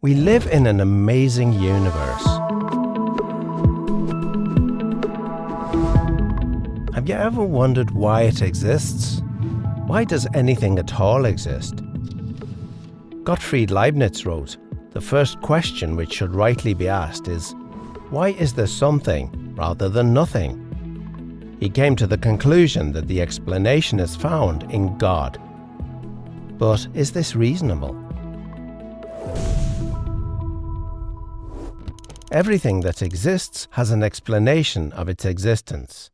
We live in an amazing universe. Have you ever wondered why it exists? Why does anything at all exist? Gottfried Leibniz wrote, "The first question which should rightly be asked is, why is there something rather than nothing?" He came to the conclusion that the explanation is found in God. But is this reasonable? Everything that exists has an explanation of its existence.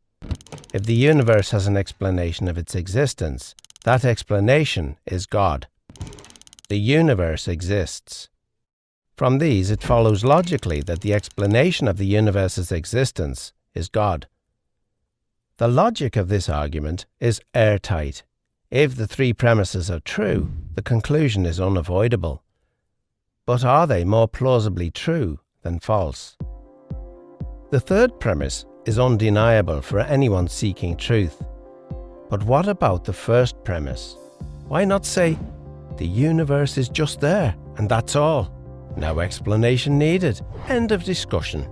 If the universe has an explanation of its existence, that explanation is God. The universe exists. From these, it follows logically that the explanation of the universe's existence is God. The logic of this argument is airtight. If the three premises are true, the conclusion is unavoidable. But are they more plausibly true than false? The third premise is undeniable for anyone seeking truth. But what about the first premise? Why not say, the universe is just there, and that's all? No explanation needed. End of discussion.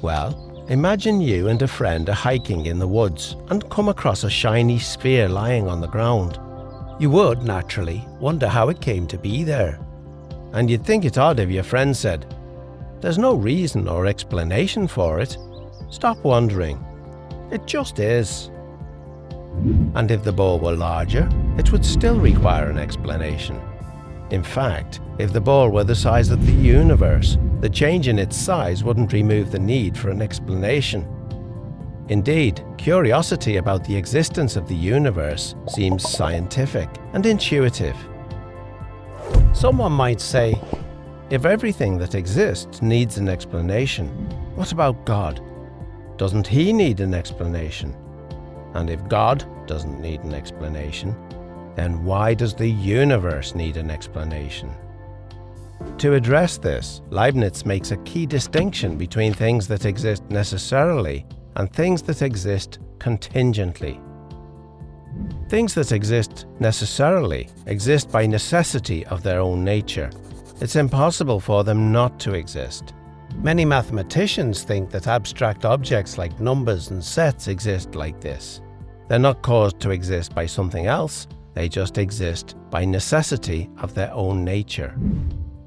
Well, imagine you and a friend are hiking in the woods and come across a shiny sphere lying on the ground. You would, naturally, wonder how it came to be there. And you'd think it odd if your friend said, "There's no reason or explanation for it. Stop wondering. It just is." And if the ball were larger, it would still require an explanation. In fact, if the ball were the size of the universe, the change in its size wouldn't remove the need for an explanation. Indeed, curiosity about the existence of the universe seems scientific and intuitive. Someone might say, if everything that exists needs an explanation, what about God? Doesn't he need an explanation? And if God doesn't need an explanation, then why does the universe need an explanation? To address this, Leibniz makes a key distinction between things that exist necessarily and things that exist contingently. Things that exist necessarily exist by necessity of their own nature. It's impossible for them not to exist. Many mathematicians think that abstract objects like numbers and sets exist like this. They're not caused to exist by something else, they just exist by necessity of their own nature.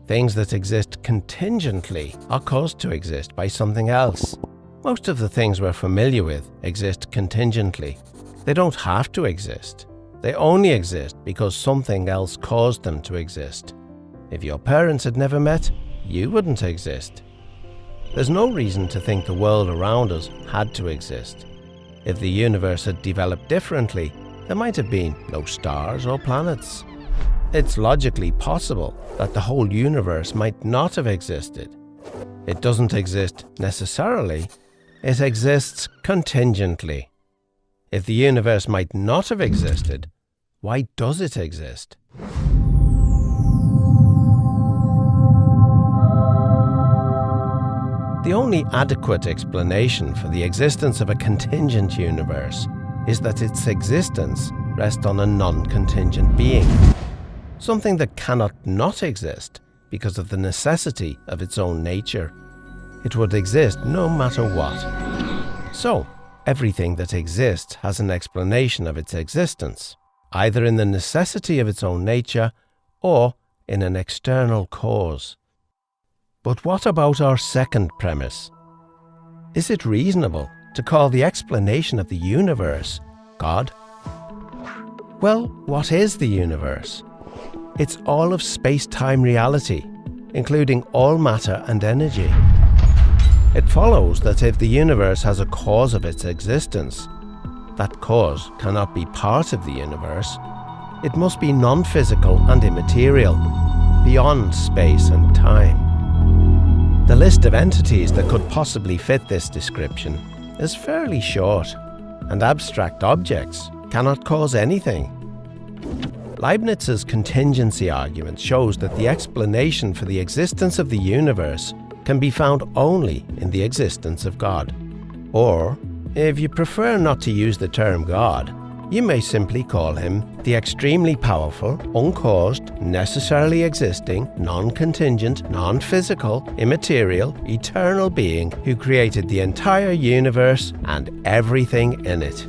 Things that exist contingently are caused to exist by something else. Most of the things we're familiar with exist contingently. They don't have to exist. They only exist because something else caused them to exist. If your parents had never met, you wouldn't exist. There's no reason to think the world around us had to exist. If the universe had developed differently, there might have been no stars or planets. It's logically possible that the whole universe might not have existed. It doesn't exist necessarily, it exists contingently. If the universe might not have existed, why does it exist? The only adequate explanation for the existence of a contingent universe is that its existence rests on a non-contingent being, something that cannot not exist because of the necessity of its own nature. It would exist no matter what. So, everything that exists has an explanation of its existence, either in the necessity of its own nature or in an external cause. But what about our second premise? Is it reasonable to call the explanation of the universe God? Well, what is the universe? It's all of space-time reality, including all matter and energy. It follows that if the universe has a cause of its existence, that cause cannot be part of the universe. It must be non-physical and immaterial, beyond space and time. The list of entities that could possibly fit this description is fairly short, and abstract objects cannot cause anything. Leibniz's contingency argument shows that the explanation for the existence of the universe can be found only in the existence of God. Or, if you prefer not to use the term God, You may simply call him the extremely powerful, uncaused, necessarily existing, non-contingent, non-physical, immaterial, eternal being who created the entire universe and everything in it.